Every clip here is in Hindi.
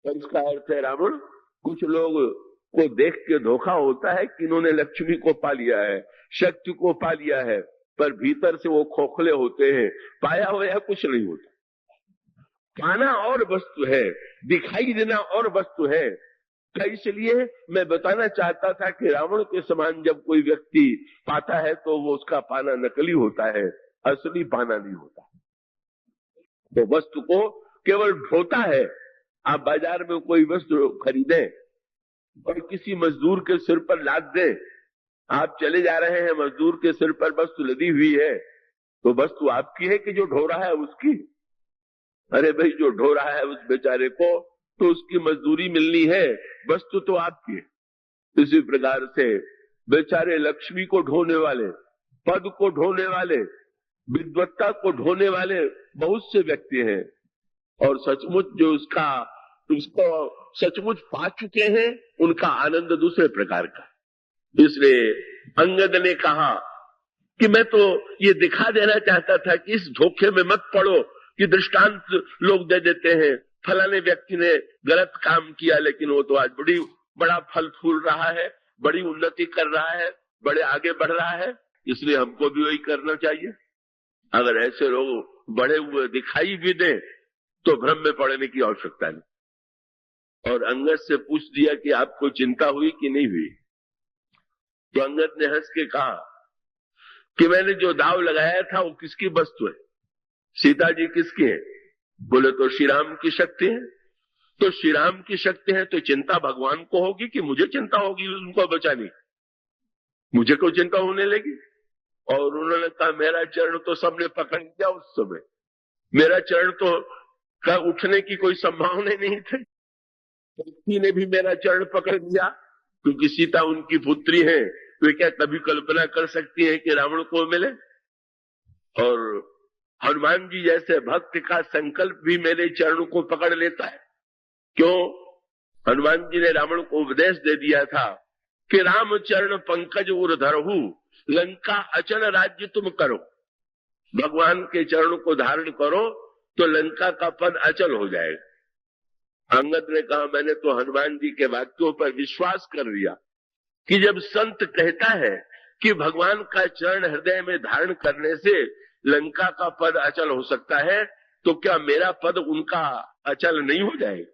और इसका अर्थ है रावण, कुछ लोग को देख के धोखा होता है कि इन्होंने लक्ष्मी को पा लिया है, शक्ति को पा लिया है, पर भीतर से वो खोखले होते हैं, पाया हुआ कुछ नहीं होता। पाना और वस्तु है, दिखाई देना और वस्तु है। तो इसलिए मैं बताना चाहता था कि रावण के समान जब कोई व्यक्ति पाता है तो वो उसका पाना नकली होता है, असली पाना नहीं होता। तो वस्तु को केवल ढोता है। आप बाजार में कोई वस्तु खरीदें और किसी मजदूर के सिर पर लाद दें, आप चले जा रहे हैं, मजदूर के सिर पर वस्तु लदी हुई है, तो वस्तु आपकी है कि जो ढो रहा है उसकी? अरे भाई, जो ढो रहा है उस बेचारे को तो उसकी मजदूरी मिलनी है, वस्तु तो आपकी है। इसी प्रकार से बेचारे लक्ष्मी को ढोने वाले, पद को ढोने वाले, विद्वत्ता को ढोने वाले बहुत से व्यक्ति हैं, और सचमुच जो उसको सचमुच पा चुके हैं, उनका आनंद दूसरे प्रकार का। इसलिए अंगद ने कहा कि मैं तो ये दिखा देना चाहता था कि इस धोखे में मत पड़ो कि दृष्टांत लोग दे देते हैं, फलाने व्यक्ति ने गलत काम किया लेकिन वो तो आज बड़ा फल फूल रहा है, बड़ी उन्नति कर रहा है, बड़े आगे बढ़ रहा है, इसलिए हमको भी वही करना चाहिए। अगर ऐसे लोग बड़े हुए दिखाई भी दें तो भ्रम में पड़ने की आवश्यकता नहीं। और अंगद से पूछ दिया कि आपको चिंता हुई कि नहीं हुई? तो अंगद ने हंस के कहा कि मैंने जो दाव लगाया था वो किसकी वस्तु है? सीता जी किसकी है? बोले तो श्री राम की शक्ति है। तो श्री राम की शक्ति है तो चिंता भगवान को होगी कि मुझे चिंता होगी उनको बचानी? मुझे कोई चिंता होने लगी? और उन्होंने कहा मेरा चरण तो सबने पकड़ लिया उस समय, मेरा चरण तो का उठने की कोई संभावना नहीं थी, किसी ने भी मेरा चरण पकड़ लिया, क्योंकि सीता उनकी पुत्री है, वे क्या कभी कल्पना कर सकती है कि रावण को मिले? और हनुमान जी जैसे भक्त का संकल्प भी मेरे चरण को पकड़ लेता है। क्यों? हनुमान जी ने रावण को उपदेश दे दिया था कि राम चरण पंकज उर धरहु, लंका अचल राज्य तुम करो। भगवान के चरण को धारण करो तो लंका का पद अचल हो जाएगा। अंगद ने कहा मैंने तो हनुमान जी के वाक्यों पर विश्वास कर लिया कि जब संत कहता है कि भगवान का चरण हृदय में धारण करने से लंका का पद अचल हो सकता है, तो क्या मेरा पद उनका अचल नहीं हो जाएगा?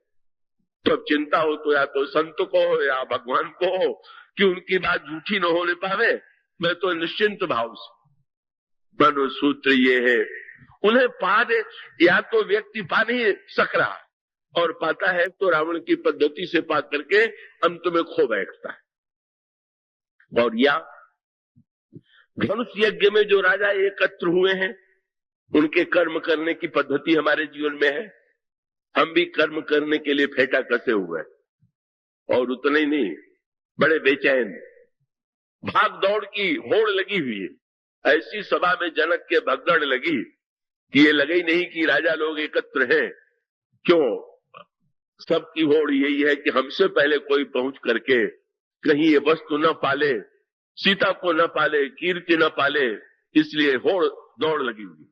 तो अब चिंता हो तो या तो संत को हो या भगवान को हो कि उनकी बात झूठी न होने पावे। मैं तो निश्चिंत भाव से, मनो सूत्र ये है, उन्हें पा दे, या तो व्यक्ति पा नहीं सक रहा और पाता है तो रावण की पद्धति से पा करके अंत में खो बैठता है। और या धनुष यज्ञ में जो राजा एकत्र हुए हैं, उनके कर्म करने की पद्धति हमारे जीवन में है। हम भी कर्म करने के लिए फेंटा कसे हुए और उतना ही नहीं, बड़े बेचैन, भाग दौड़ की होड़ लगी हुई है। ऐसी सभा में जनक के भगदड़ लगी कि ये लगे ही नहीं कि राजा लोग एकत्र हैं। क्यों? सबकी होड़ यही है कि हमसे पहले कोई पहुंच करके कहीं ये वस्तु न पाले, सीता को न पाले, कीर्ति न पाले, इसलिए होड़ दौड़ लगी हुई।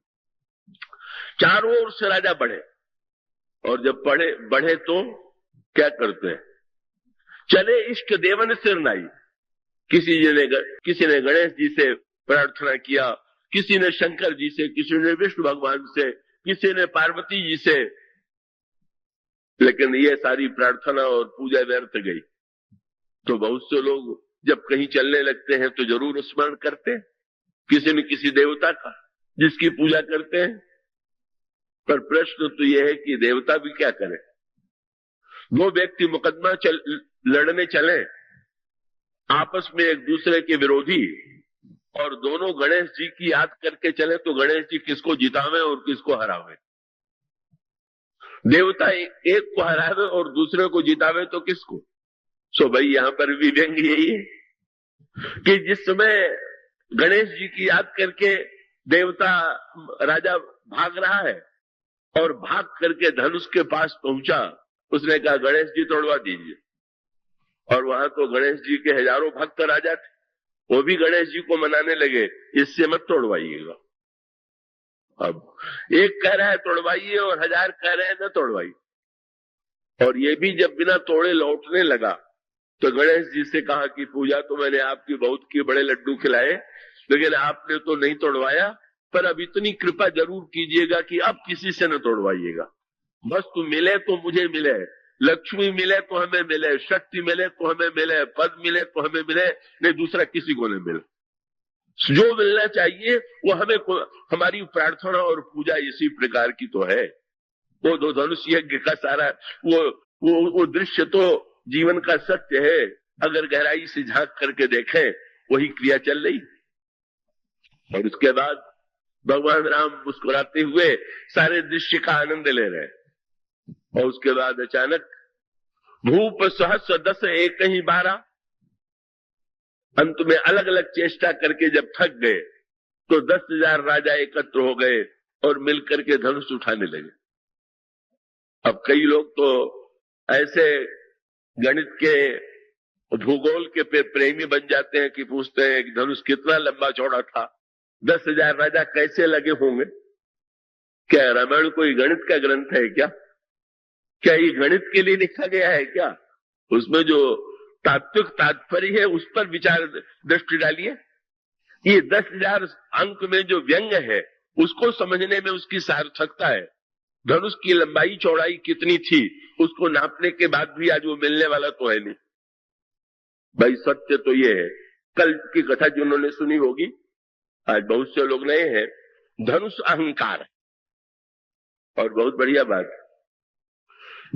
चारों ओर से राजा बढ़े, और जब बढ़े तो क्या करते हैं? चले इष्ट देवन सिर नाई। किसी ने गणेश जी से प्रार्थना किया, किसी ने शंकर जी से, किसी ने विष्णु भगवान से, किसी ने पार्वती जी से, लेकिन ये सारी प्रार्थना और पूजा व्यर्थ गई। तो बहुत से लोग जब कहीं चलने लगते हैं तो जरूर स्मरण करते हैं किसी न किसी देवता का जिसकी पूजा करते हैं। पर प्रश्न तो यह है कि देवता भी क्या करें? दो व्यक्ति मुकदमा लड़ने चले, आपस में एक दूसरे के विरोधी, और दोनों गणेश जी की याद करके चले तो गणेश जी किसको जितावे और किसको हरावे? देवता एक को हरावे और दूसरे को जितावे तो किसको? सो भाई यहां पर भी व्यंग यही है कि जिस समय गणेश जी की याद करके देवता राजा भाग रहा है और भाग करके धनुष के पास पहुंचा, उसने कहा गणेश जी तोड़वा दीजिए। और वहां तो गणेश जी के हजारों भक्त राजा थे, वो भी गणेश जी को मनाने लगे, इससे मत तोड़वाइएगा। अब एक कह रहा है तोड़वाइए और हजार कह रहे हैं न तोड़वाइए। और ये भी जब बिना तोड़े लौटने लगा तो गणेश जी से कहा कि पूजा तो मैंने आपकी बहुत की, बड़े लड्डू खिलाए, लेकिन आपने तो नहीं तोड़वाया, पर अब इतनी कृपा जरूर कीजिएगा कि अब किसी से न तोड़वाइएगा। वस्तु मिले तो मुझे मिले, लक्ष्मी मिले तो हमें मिले, शक्ति मिले तो हमें मिले, पद मिले तो हमें मिले, नहीं दूसरा किसी को नहीं मिले। जो मिलना चाहिए वो हमें, हमारी प्रार्थना और पूजा इसी प्रकार की तो है। वो दो धनुष यज्ञ का सारा वो दृश्य तो जीवन का सत्य है। अगर गहराई से झांक करके देखें वही क्रिया चल रही। और उसके बाद भगवान राम मुस्कुराते हुए सारे दृश्य का आनंद ले रहे हैं। और उसके बाद अचानक भूप सहस्र दस एक ही 12, अंत में अलग अलग चेष्टा करके जब थक गए तो 10,000 राजा एकत्र हो गए और मिलकर के धनुष उठाने लगे। अब कई लोग तो ऐसे गणित के, भूगोल के प्रेमी बन जाते हैं कि पूछते हैं कि धनुष कितना लंबा चौड़ा था, 10,000 राजा कैसे लगे होंगे। क्या रामायण कोई गणित का ग्रंथ है क्या? क्या ये गणित के लिए लिखा गया है क्या? उसमें जो तात्विक तात्पर्य है उस पर विचार दृष्टि डालिए। ये 10,000 अंक में जो व्यंग है उसको समझने में उसकी सार्थकता है। धनुष की लंबाई चौड़ाई कितनी थी उसको नापने के बाद भी आज वो मिलने वाला तो है नहीं। भाई सत्य तो ये है, कल की कथा जिन्होंने सुनी होगी, आज बहुत से लोग नए हैं, धनुष अहंकार। और बहुत बढ़िया बात,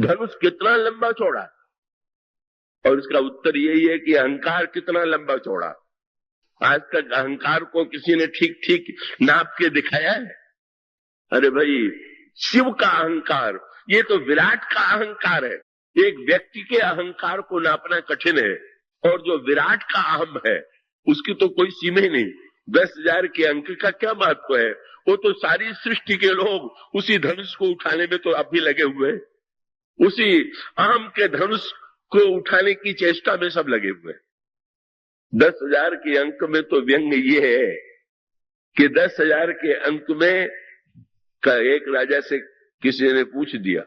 धनुष कितना लंबा चौड़ा, और इसका उत्तर यही है कि अहंकार कितना लंबा चौड़ा। आज तक अहंकार को किसी ने ठीक ठीक नाप के दिखाया है? अरे भाई, शिव का अहंकार, ये तो विराट का अहंकार है। एक व्यक्ति के अहंकार को नापना कठिन है, और जो विराट का अहम है उसकी तो कोई सीमा ही नहीं। 10,000 के अंक का क्या महत्व है? वो तो सारी सृष्टि के लोग उसी धनुष को उठाने में तो अब भी लगे हुए हैं। उसी अहम के धनुष को उठाने की चेष्टा में सब लगे हुए हैं। 10,000 के अंक में तो व्यंग ये है कि 10,000 के अंक में का एक राजा से किसी ने पूछ दिया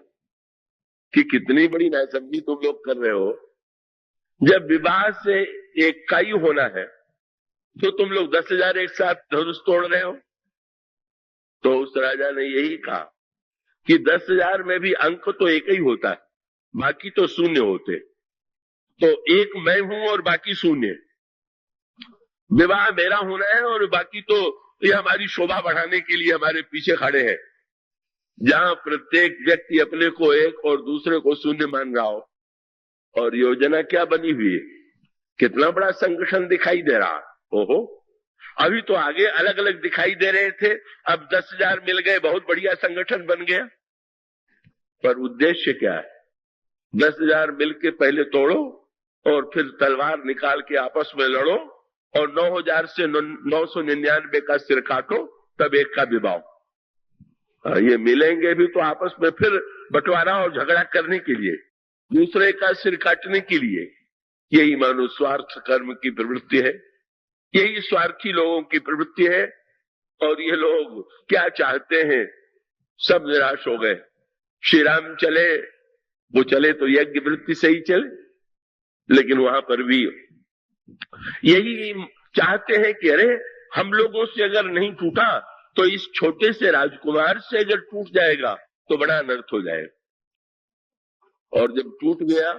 कि कितनी बड़ी नासमझी तुम लोग कर रहे हो, जब विवाह से एक का ही होना है तो तुम लोग 10,000 एक साथ धनुष तोड़ रहे हो। तो उस राजा ने यही कहा कि 10,000 में भी अंक तो एक ही होता है, बाकी तो शून्य होते। तो एक मैं हूं और बाकी शून्य। विवाह मेरा होना है और बाकी तो ये हमारी शोभा बढ़ाने के लिए हमारे पीछे खड़े हैं। जहां प्रत्येक व्यक्ति अपने को एक और दूसरे को शून्य मान रहा हो। और योजना क्या बनी हुई है, कितना बड़ा संगठन दिखाई दे रहा। ओहो, अभी तो आगे अलग अलग दिखाई दे रहे थे, अब 10,000 मिल गए, बहुत बढ़िया संगठन बन गया। पर उद्देश्य क्या है? 10,000 मिलके पहले तोड़ो और फिर तलवार निकाल के आपस में लड़ो, और 9,000 से 999 का सिर काटो, तब एक का विवाह। ये मिलेंगे भी तो आपस में फिर बंटवारा और झगड़ा करने के लिए, दूसरे का सिर काटने के लिए। यही मानो स्वार्थ कर्म की प्रवृत्ति है, यही स्वार्थी लोगों की प्रवृत्ति है। और ये लोग क्या चाहते हैं, सब निराश हो गए। श्री राम चले, वो चले तो यज्ञ वृत्ति से ही चले, लेकिन वहां पर भी यही चाहते हैं कि अरे हम लोगों से अगर नहीं टूटा तो इस छोटे से राजकुमार से अगर टूट जाएगा तो बड़ा अनर्थ हो जाएगा। और जब टूट गया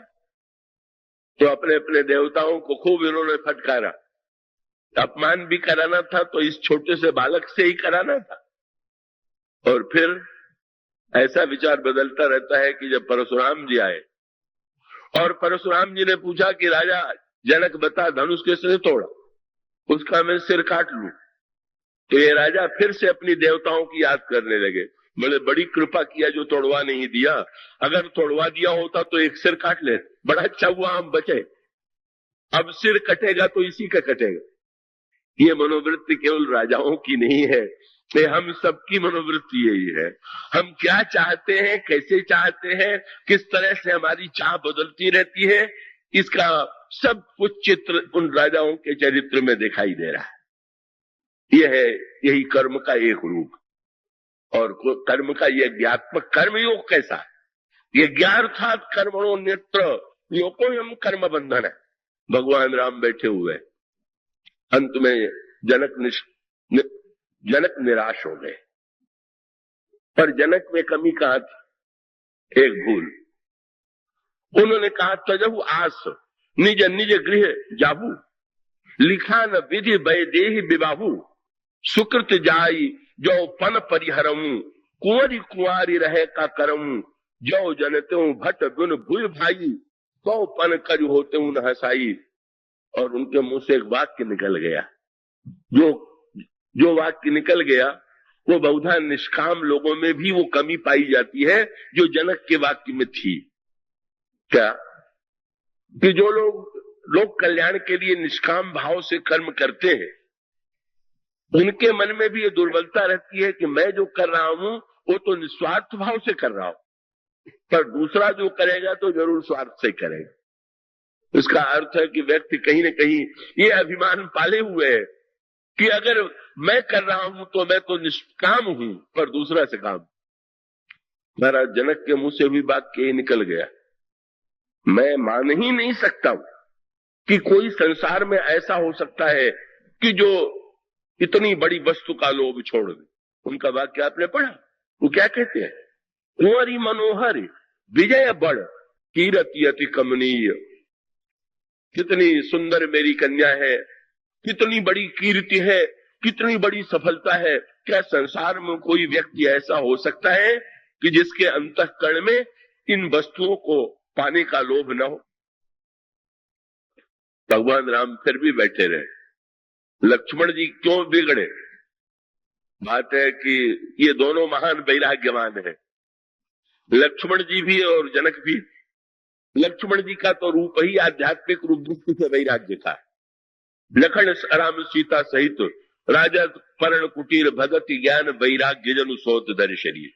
तो अपने अपने देवताओं को खूब इन्होंने फटकारा। अपमान भी कराना था तो इस छोटे से बालक से ही कराना था। और फिर ऐसा विचार बदलता रहता है कि जब परशुराम जी आए और परशुराम जी ने पूछा कि राजा जनक बता धनुष किसने तोड़ा, उसका मैं सिर काट लूं। तो ये राजा फिर से अपनी देवताओं की याद करने लगे, बोले बड़ी कृपा किया जो तोड़वा नहीं दिया, अगर तोड़वा दिया होता तो एक सिर काट ले, बड़ा अच्छा हुआ हम बचे। अब सिर कटेगा तो इसी का कटेगा। ये मनोवृत्ति केवल राजाओं की नहीं है, ये हम सबकी मनोवृत्ति यही है। हम क्या चाहते हैं, कैसे चाहते हैं, किस तरह से हमारी चाह बदलती रहती है, इसका सब कुछ चित्र उन राजाओं के चरित्र में दिखाई दे रहा है। यह है यही कर्म का एक रूप। और कर्म का यह ज्ञात्मक कर्मयोग कैसा है, यज्ञार्थात कर्मणो नेत्र लोकोयम कर्म बंधन है। भगवान राम बैठे हुए, अंत में जनक निराश हो गए। पर जनक में कमी कहां थी? एक भूल। उन्होंने कहा तजहु आस निज निज गृह जाबू, लिखा न विधि वैदेही विबाहू, सुकृत जाई जो पन परिहरमू, कुंवरी कुंवारी रहे का करमू, जो जनते भट्ट गुन भूल भाई, तो पन कर होते न हसाई। और उनके मुंह से एक वाक्य निकल गया, जो वाक्य निकल गया वो बहुधा निष्काम लोगों में भी वो कमी पाई जाती है जो जनक के वाक्य में थी। क्या कि जो लोग कल्याण के लिए निष्काम भाव से कर्म करते हैं, उनके मन में भी ये दुर्बलता रहती है कि मैं जो कर रहा हूं वो तो निस्वार्थ भाव से कर रहा हूं, पर दूसरा जो करेगा तो जरूर स्वार्थ से करेगा। इसका अर्थ है कि व्यक्ति कहीं न कहीं ये अभिमान पाले हुए है कि अगर मैं कर रहा हूं तो मैं तो निष्काम हूं, पर दूसरा से काम। महाराज जनक के मुंह से हुई बात के निकल गया, मैं मान ही नहीं सकता कि कोई संसार में ऐसा हो सकता है कि जो इतनी बड़ी वस्तु का लोभ छोड़ दे। उनका वाक्य आपने पढ़ा, वो क्या कहते हैं? कुंवरी मनोहर विजय बड़ कीरति अति कमनीय। कितनी सुंदर मेरी कन्या है, कितनी बड़ी कीर्ति है, कितनी बड़ी सफलता है। क्या संसार में कोई व्यक्ति ऐसा हो सकता है कि जिसके अंतःकरण में इन वस्तुओं को पाने का लोभ न हो? भगवान राम फिर भी बैठे रहे। लक्ष्मण जी क्यों बिगड़े? बात है कि ये दोनों महान वैराग्यवान हैं, लक्ष्मण जी भी और जनक भी। लक्ष्मण जी का तो रूप ही आध्यात्मिक रूप दृष्टि से वैराग्य था। लखन राम सीता सहित राजा पर्ण कुटीर भगति ज्ञान वैराग्य जनु सोत धर शरीर।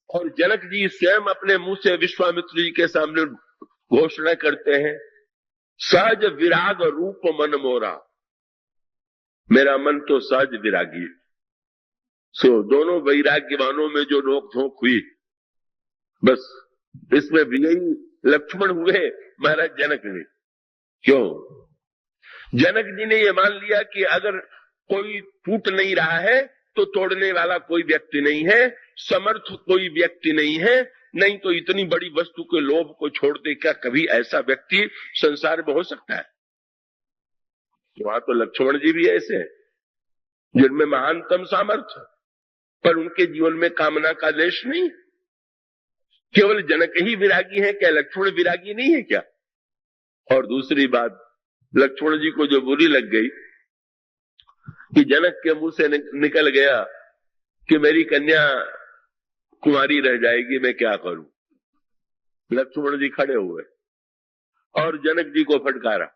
और जनक जी स्वयं अपने मुंह से विश्वामित्र जी के सामने घोषणा करते हैं, सहज विराग रूप मन मोरा, मेरा मन तो सहज विरागी। सो दोनों वैराग्यवानों में जो नोक झोंक हुई, बस इसमें विजयी लक्ष्मण हुए महाराज जनक ने। क्यों? जनक जी ने यह मान लिया कि अगर कोई टूट नहीं रहा है तो तोड़ने वाला कोई व्यक्ति नहीं है, समर्थ कोई व्यक्ति नहीं है, नहीं तो इतनी बड़ी वस्तु के लोभ को छोड़ दे क्या कभी ऐसा व्यक्ति संसार में हो सकता है? वहां तो लक्ष्मण जी भी ऐसे हैं जिनमें महानतम सामर्थ्य, पर उनके जीवन में कामना का लेश नहीं। केवल जनक ही विरागी है, क्या लक्ष्मण विरागी नहीं है क्या? और दूसरी बात, लक्ष्मण जी को जो बुरी लग गई कि जनक के मुंह से निकल गया कि मेरी कन्या कुंवारी रह जाएगी, मैं क्या करूं। लक्ष्मण जी खड़े हुए और जनक जी को फटकारा,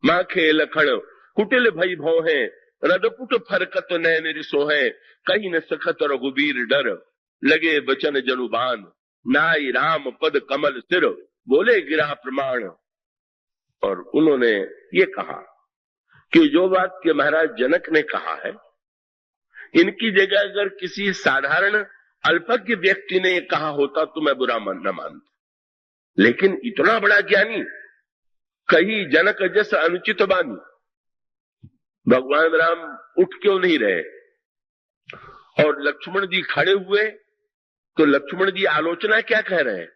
मां खे लखण कुटिल भई भौ है, रदपुट फरकत नैन रिसो है, कहीं न सखत रघुबीर डर, लगे बचन जनुबान, नाई राम पद कमल सिर, बोले गिरा प्रमाण। और उन्होंने ये कहा कि जो बात के महाराज जनक ने कहा है, इनकी जगह अगर किसी साधारण अल्पज्ञ व्यक्ति ने कहा होता तो मैं बुरा न मानता, लेकिन इतना बड़ा ज्ञानी, कहीं जनक जस अनुचित बानी। भगवान राम उठ क्यों नहीं रहे? और लक्ष्मण जी खड़े हुए तो लक्ष्मण जी आलोचना क्या कह रहे हैं?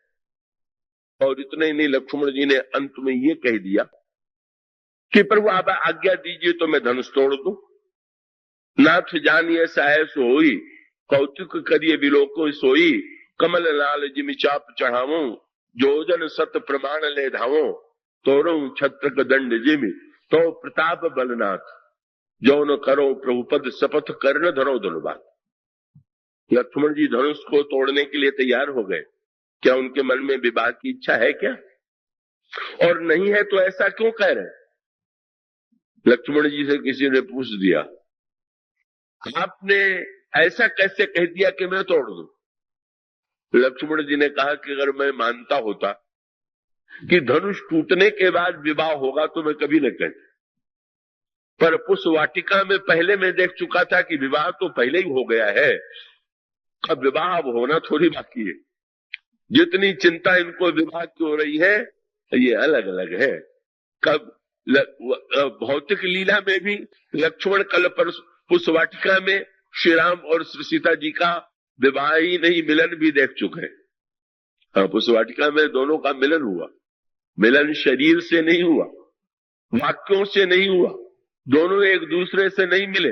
और इतने ही नहीं, लक्ष्मण जी ने अंत में ये कह दिया कि प्रभु आप आज्ञा दीजिए तो मैं धनुष तोड़ दूं। नाथ जानिए साय सोई, कौतुक करिए विलोको सोई, कमल लाल जिमि चाप चढ़ावो, जोजन सत प्रमाण ले धावो, तोड़ो छत्र दंड जिमि, तो प्रताप बलनाथ, जो न करो प्रभुपद शपथ कर्ण धरो धनुबात। लक्ष्मण जी धनुष को तोड़ने के लिए तैयार हो गए। क्या उनके मन में विवाह की इच्छा है क्या? और नहीं है तो ऐसा क्यों कह रहे? लक्ष्मण जी से किसी ने पूछ दिया, आपने ऐसा कैसे कह दिया कि मैं तोड़ दूं? लक्ष्मण जी ने कहा कि अगर मैं मानता होता कि धनुष टूटने के बाद विवाह होगा तो मैं कभी न कहता, पर पुष्प वाटिका में पहले मैं देख चुका था कि विवाह तो पहले ही हो गया है, अब विवाह अब होना थोड़ी बाकी है। जितनी चिंता इनको विवाह की हो रही है ये अलग अलग है। कब भौतिक लीला में भी लक्ष्मण कल पुष्प वाटिका में श्री राम और श्री सीता जी का विवाह ही नहीं, मिलन भी देख चुके हैं। हाँ, पुष्प वाटिका में दोनों का मिलन हुआ। मिलन शरीर से नहीं हुआ, वाक्यों से नहीं हुआ, दोनों एक दूसरे से नहीं मिले,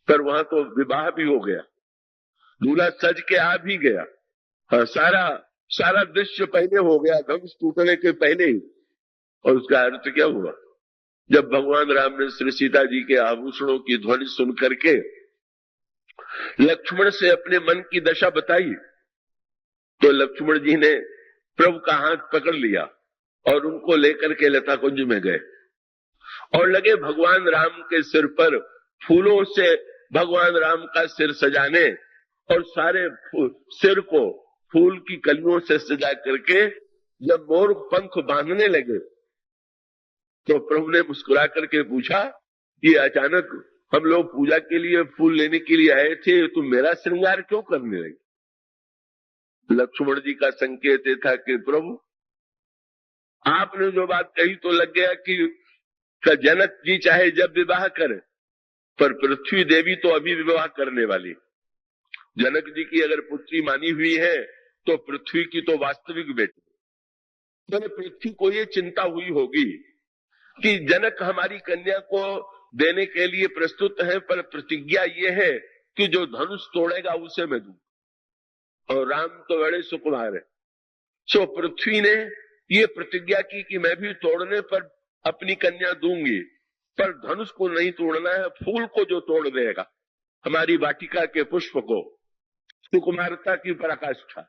पर वहां तो विवाह भी हो गया, दूल्हा सज के आ भी गया। हाँ, सारा दृश्य पहले हो गया, धनुष टूटने के पहले ही। और उसका अर्थ क्या हुआ? जब भगवान राम ने श्री सीता जी के आभूषणों की ध्वनि सुन करके लक्ष्मण से अपने मन की दशा बताई, तो लक्ष्मण जी ने प्रभु का हाथ पकड़ लिया और उनको लेकर के लता कुंज में गए और लगे भगवान राम के सिर पर फूलों से भगवान राम का सिर सजाने, और सारे सिर को फूल की कलियों से सजा करके जब मोर पंख बांधने लगे तो प्रभु ने मुस्कुरा करके पूछा, ये अचानक हम लोग पूजा के लिए फूल लेने के लिए आए थे, तुम मेरा श्रृंगार क्यों करने लगे? लक्ष्मण जी का संकेत ये था कि प्रभु आपने जो बात कही तो लग गया कि जनक जी चाहे जब विवाह करें, पर पृथ्वी देवी तो अभी विवाह करने वाली। जनक जी की अगर पुत्री मानी हुई है तो पृथ्वी की तो वास्तविक बेटी। तो पृथ्वी को ये चिंता हुई होगी कि जनक हमारी कन्या को देने के लिए प्रस्तुत है, पर प्रतिज्ञा ये है कि जो धनुष तोड़ेगा उसे मैं दूं, और राम तो बड़े सुकुमार है। सो पृथ्वी ने ये प्रतिज्ञा की कि मैं भी तोड़ने पर अपनी कन्या दूंगी, पर धनुष को नहीं तोड़ना है, फूल को जो तोड़ देगा हमारी वाटिका के पुष्प को, सुकुमारता की पराकाष्ठा।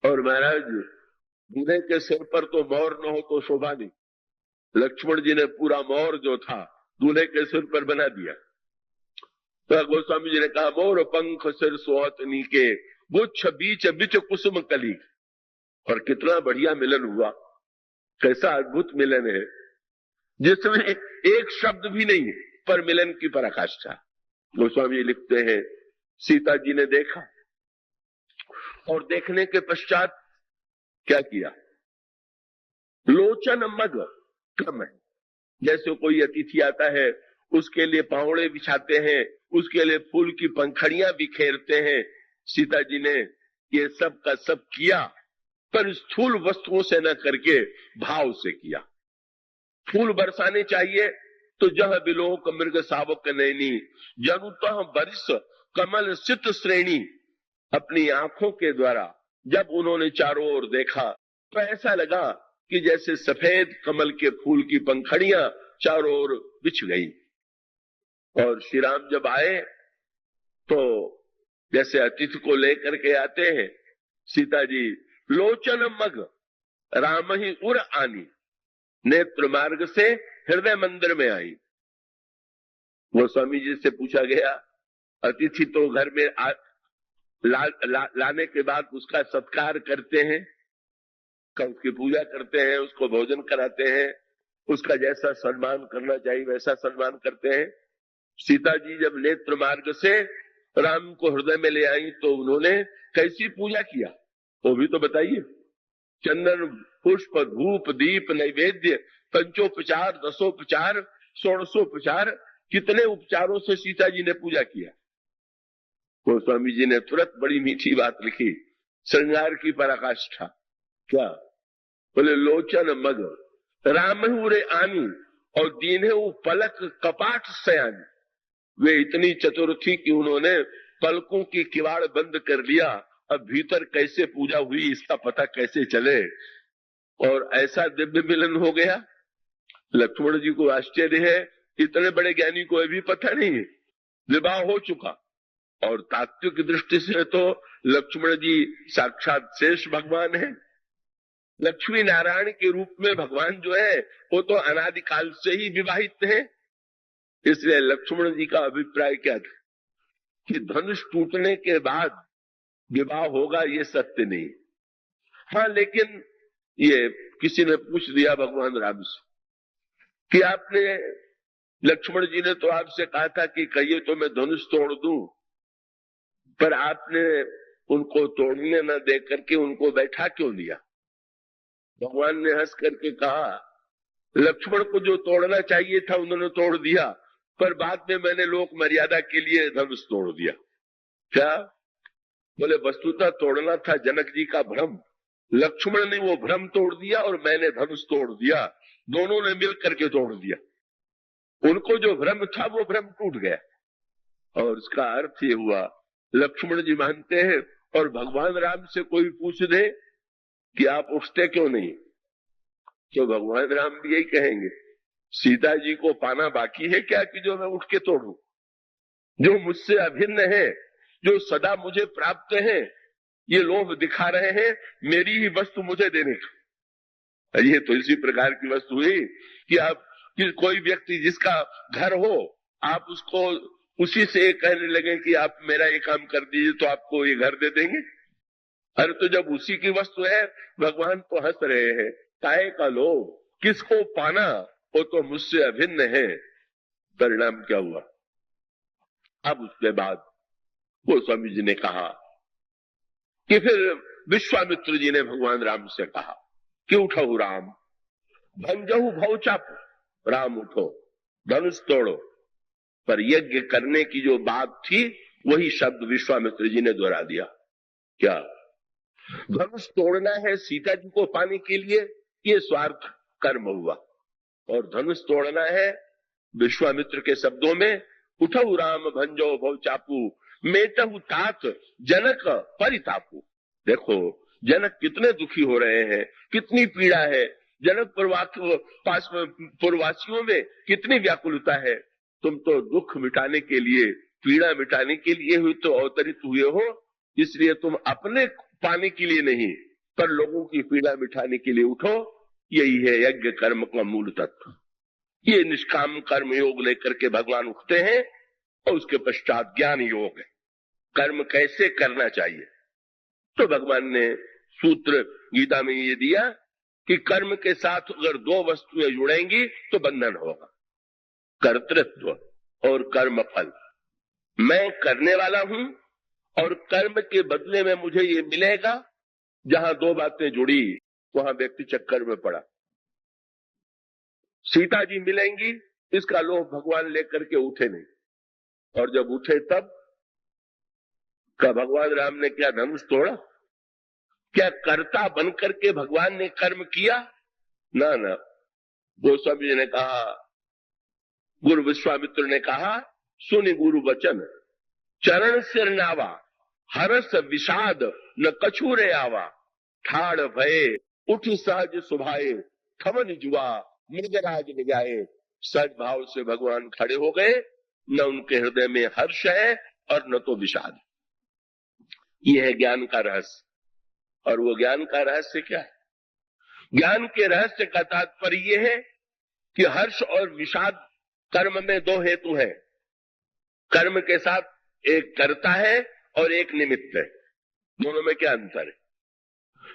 और महाराज दूल्हे के सिर पर तो मोर न हो तो शोभा नहीं, लक्ष्मण जी ने पूरा मोर जो था दूल्हे के सिर पर बना दिया। तो गोस्वामी जी ने कहा, मोर पंख सिर सोहत नीके गुच्छ बीच बिच कुसुम कली। और कितना बढ़िया मिलन हुआ, कैसा अद्भुत मिलन है जिसमें एक शब्द भी नहीं है, पर मिलन की पराकाष्ठा। गोस्वामी जी लिखते हैं, सीता जी ने देखा और देखने के पश्चात क्या किया? लोचन मग क्रम है, जैसे कोई अतिथि आता है उसके लिए पावड़े बिछाते हैं, उसके लिए फूल की पंखड़ियां बिखेरते हैं। सीता जी ने ये सब का सब किया, पर स्थूल वस्तुओं से न करके भाव से किया। फूल बरसाने चाहिए तो जह बिलोक मृग सावक नैनी जनुतः बरिस कमल सित श्रेणी। अपनी आंखों के द्वारा जब उन्होंने चारों ओर देखा तो ऐसा लगा कि जैसे सफेद कमल के फूल की पंखड़ियां चारों ओर बिछ गई। और श्री राम जब आए तो जैसे अतिथि को लेकर के आते हैं, सीता जी लोचन मग राम ही उर आनी, नेत्र मार्ग से हृदय मंदिर में आई। वो स्वामी जी से पूछा गया, अतिथि तो घर में लाने के बाद उसका सत्कार करते हैं, उसकी पूजा करते हैं, उसको भोजन कराते हैं, उसका जैसा सम्मान करना चाहिए वैसा सम्मान करते हैं। सीता जी जब नेत्र मार्ग से राम को हृदय में ले आई तो उन्होंने कैसी पूजा किया वो भी तो बताइए। चंदन पुष्प धूप दीप नैवेद्य पंचोपचार दसोपचार षोड़शोपचार, कितने उपचारों से सीता जी ने पूजा किया। वो स्वामी जी ने तुरंत बड़ी मीठी बात लिखी, श्रृंगार की पराकाष्ठा। क्या बोले? लोचन मग राम रे आनी और दीने पलक कपाट सयानी। वे इतनी चतुर थी कि उन्होंने पलकों की किवाड़ बंद कर लिया। अब भीतर कैसे पूजा हुई इसका पता कैसे चले, और ऐसा दिव्य मिलन हो गया। लक्ष्मण जी को आश्चर्य है, इतने बड़े ज्ञानी को भी पता नहीं है, विवाह हो चुका। और तात्विक दृष्टि से तो लक्ष्मण जी साक्षात शेष भगवान है, लक्ष्मी नारायण के रूप में भगवान जो है वो तो अनादिकाल से ही विवाहित है। इसलिए लक्ष्मण जी का अभिप्राय क्या था कि धनुष टूटने के बाद विवाह होगा, ये सत्य नहीं। हाँ, लेकिन ये किसी ने पूछ दिया भगवान राम से कि आपने, लक्ष्मण जी ने तो आपसे कहा था कि कहिए तो मैं धनुष तोड़ दूं, पर आपने उनको तोड़ने न दे करके उनको बैठा क्यों दिया? भगवान ने हंस करके कहा, लक्ष्मण को जो तोड़ना चाहिए था उन्होंने तोड़ दिया, पर बाद में मैंने लोक मर्यादा के लिए धनुष तोड़ दिया। क्या? बोले वस्तुतः तोड़ना था जनक जी का भ्रम, लक्ष्मण ने वो भ्रम तोड़ दिया और मैंने धनुष तोड़ दिया, दोनों ने मिल करके तोड़ दिया। उनको जो भ्रम था वो भ्रम टूट गया। और इसका अर्थ ये हुआ, लक्ष्मण जी मानते हैं और भगवान राम से कोई पूछ दे कि आप उठते क्यों नहीं, तो भगवान राम भी यही कहेंगे, सीता जी को पाना बाकी है क्या कि जो मैं उठ के तोड़ूं? जो मुझसे अभिन्न है, जो सदा मुझे प्राप्त है, ये लोभ दिखा रहे हैं मेरी ही वस्तु मुझे देने का। ये तो इसी प्रकार की वस्तु हुई कि आप कि कोई व्यक्ति जिसका घर हो, आप उसको उसी से कहने लगे कि आप मेरा ये काम कर दीजिए तो आपको ये घर दे देंगे। अरे तो जब उसी की वस्तु है, भगवान तो हंस रहे हैं, काहे का लोभ, किसको पाना, वो तो मुझसे अभिन्न है। परिणाम क्या हुआ? अब उसके बाद वो स्वामी जी ने कहा कि फिर विश्वामित्र जी ने भगवान राम से कहा कि उठो राम, भंजहु भव चापू, राम उठो, धनुष तोड़ो। पर यज्ञ करने की जो बात थी वही शब्द विश्वामित्र जी ने दोहरा दिया। क्या? धनुष तोड़ना है सीता जी को पाने के लिए, ये स्वार्थ कर्म हुआ, और धनुष तोड़ना है विश्वामित्र के शब्दों में, उठो राम भंजो भव चापू, मेटहु तात जनक परितापू। देखो जनक कितने दुखी हो रहे हैं, कितनी पीड़ा है, जनक पूर्ववासियों में कितनी व्याकुलता है। तुम तो दुख मिटाने के लिए, पीड़ा मिटाने के लिए हुई तो अवतरित हुए हो, इसलिए तुम अपने पाने के लिए नहीं पर लोगों की पीड़ा मिटाने के लिए उठो। यही है यज्ञ कर्म का मूल तत्व। ये निष्काम कर्म योग लेकर के भगवान उठते हैं और उसके पश्चात ज्ञान योग है, कर्म कैसे करना चाहिए। तो भगवान ने सूत्र गीता में ये दिया कि कर्म के साथ अगर दो वस्तुएं जुड़ेंगी तो बंधन होगा, कर्तृत्व और कर्म फल। मैं करने वाला हूं और कर्म के बदले में मुझे ये मिलेगा। जहां दो बातें जुड़ी वहां व्यक्ति चक्कर में पड़ा। सीता जी मिलेंगी इसका लोभ भगवान लेकर के उठे नहीं, और जब उठे तब का भगवान राम ने क्या धनुष तोड़ा? क्या कर्ता बनकर के भगवान ने कर्म किया? ना ना। गोस्वामी जी ने कहा, गुरु विश्वामित्र ने कहा, सुनि गुरु वचन, चरण सिर नावा, हरस विषाद न कछूरे आवा, ठाड़ भये उठ सहज सुभाए, थमन जुआ मृगराज निगाए। सज भाव से भगवान खड़े हो गए, न उनके हृदय में हर्ष है और न तो विषाद। यह है ज्ञान का रहस्य। और वो ज्ञान का रहस्य क्या है? ज्ञान के रहस्य का तात्पर्य यह है कि हर्ष और विषाद कर्म में दो हेतु है। कर्म के साथ एक कर्ता है और एक निमित्त है। दोनों में क्या अंतर है?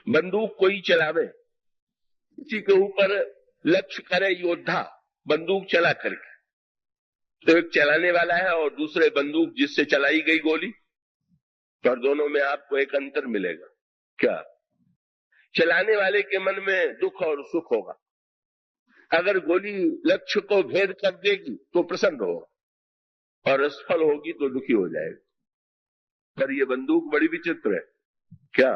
बंदूक कोई चलावे, किसी के ऊपर लक्ष्य करे योद्धा बंदूक चला करके, तो एक चलाने वाला है और दूसरे बंदूक जिससे चलाई गई गोली। पर दोनों में आपको एक अंतर मिलेगा। क्या? चलाने वाले के मन में दुख और सुख होगा। अगर गोली लक्ष्य को भेद कर देगी तो प्रसन्न होगा, और असफल होगी तो दुखी हो जाएगा। पर ये बंदूक बड़ी विचित्र है। क्या?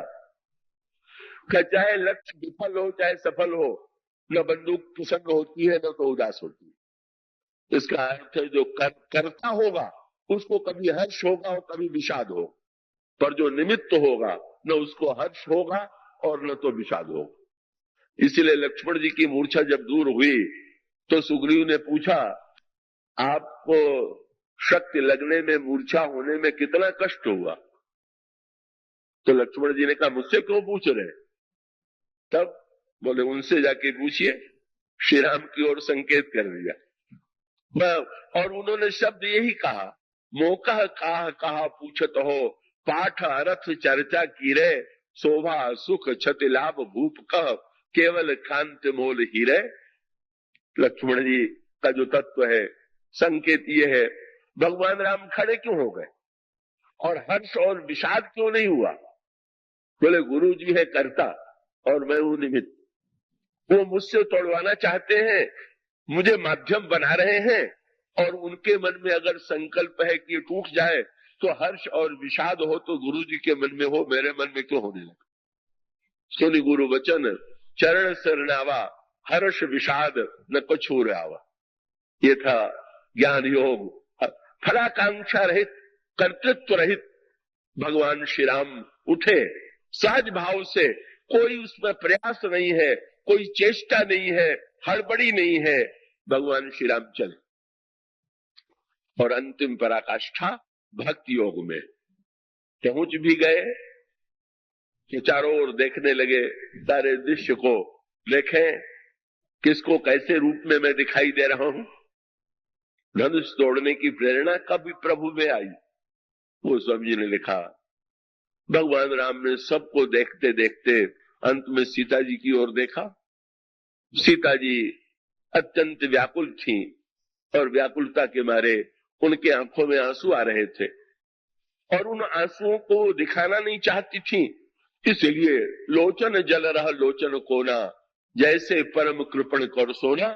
चाहे लक्ष्य विफल हो चाहे सफल हो, न बंदूक प्रसन्न होती है न तो उदास होती है। इसका अर्थ है जो करता होगा उसको कभी हर्ष होगा और कभी विषाद होगा, पर जो निमित्त होगा न उसको हर्ष होगा और न तो विषाद होगा। इसीलिए लक्ष्मण जी की मूर्छा जब दूर हुई तो सुग्रीव ने पूछा, आपको शक्ति लगने में, मूर्छा होने में कितना कष्ट हुआ? तो लक्ष्मण जी ने कहा, मुझसे क्यों पूछ रहे? तब बोले, उनसे जाके पूछिए। श्री राम की ओर संकेत कर दिया और उन्होंने शब्द यही कहा, मोकह कहा पूछत हो, पाठ अरथ चर्चा की रे, शोभा सुख छति लाभ भूप कह, केवल कांत मोल हीरे। लक्ष्मण जी का जो तत्व है, संकेत ये है, भगवान राम खड़े क्यों हो गए और हर्ष और विषाद क्यों नहीं हुआ? बोले गुरु जी है कर्ता और मैं हूं निमित्त। वो मुझसे तोड़वाना चाहते हैं, मुझे माध्यम बना रहे हैं, और उनके मन में अगर संकल्प है कि ये टूट जाए तो हर्ष और विषाद हो तो गुरु जी के मन में हो, मेरे मन में क्यों होने लगा। सुनि गुरु वचन चरण सरनावा, हर्ष विषाद न कछु आवा। ये था ज्ञान योग। फलाकांक्षा रहित, कर्तृत्व रहित भगवान श्री राम उठे सहज भाव से, कोई उसमें प्रयास नहीं है, कोई चेष्टा नहीं है, हड़बड़ी नहीं है, भगवान श्री राम चले। और अंतिम पराकाष्ठा भक्ति योग में पहुंच भी गए कि चारों ओर देखने लगे, सारे दृश्य को देखें, किसको कैसे रूप में मैं दिखाई दे रहा हूं। धनुष तोड़ने की प्रेरणा कभी प्रभु में आई। वो स्वामी जी ने लिखा, भगवान राम ने सबको देखते देखते अंत में सीता जी की ओर देखा। सीता जी अत्यंत व्याकुल थीं और व्याकुलता के मारे उनके आंखों में आंसू आ रहे थे और उन आंसुओं को दिखाना नहीं चाहती थीं, इसलिए लोचन जल रहा लोचन कोना, जैसे परम कृपण कर सोना।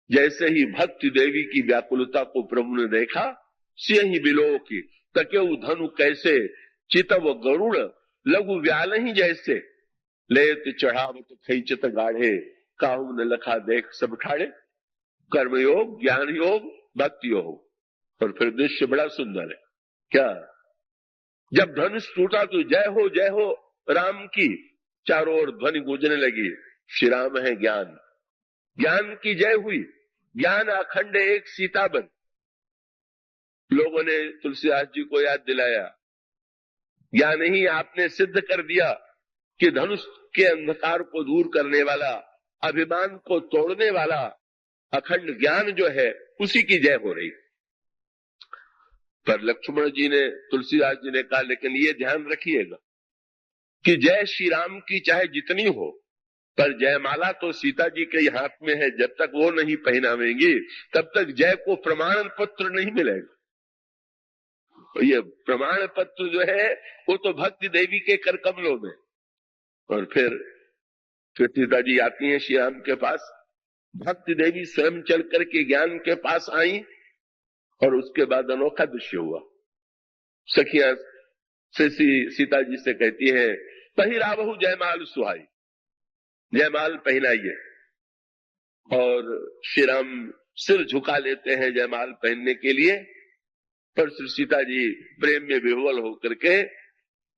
जैसे ही भक्ति देवी की व्याकुलता को प्रभु ने देखा, से ही बिलो की तकेउ धनु कैसे, चितव गरुड़ लघु व्याल ही जैसे, लेत चढ़ावत खैचत गाढ़े, काहू न लखा देख सब ठाड़े। कर्मयोग, ज्ञान योग, भक्ति योग। और फिर दृश्य बड़ा सुंदर है। क्या, जब धनुष टूटा तो जय हो राम की चारों ओर ध्वनि गूंजने लगी। श्री राम है ज्ञान, ज्ञान की जय हुई। ज्ञान अखंड एक सीताबन। लोगों ने तुलसीदास जी को याद दिलाया, ज्ञान ही आपने सिद्ध कर दिया कि धनुष के अंधकार को दूर करने वाला, अभिमान को तोड़ने वाला अखंड ज्ञान जो है उसी की जय हो रही। पर लक्ष्मण जी ने, तुलसीदास जी ने कहा, लेकिन ये ध्यान रखिएगा कि जय श्री राम की चाहे जितनी हो, पर जयमाला तो सीता जी के हाथ में है। जब तक वो नहीं पहनावेंगी तब तक जय को प्रमाण पत्र नहीं मिलेगा। ये प्रमाण पत्र जो है वो तो भक्ति देवी के कर कमलों में। और फिर सीता जी आती हैं श्री राम के पास, भक्ति देवी स्वयं चल करके ज्ञान के पास आई और उसके बाद अनोखा दृश्य हुआ। सखियां से सीता जी से कहती है, पहिरावहु जयमाल सुहाई, जयमाल पहनाइए। और श्री राम सिर झुका लेते हैं जयमाल पहनने के लिए, पर श्री सीता जी प्रेम में विह्वल होकर के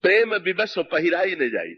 प्रेम विवश पहिराई न जाई।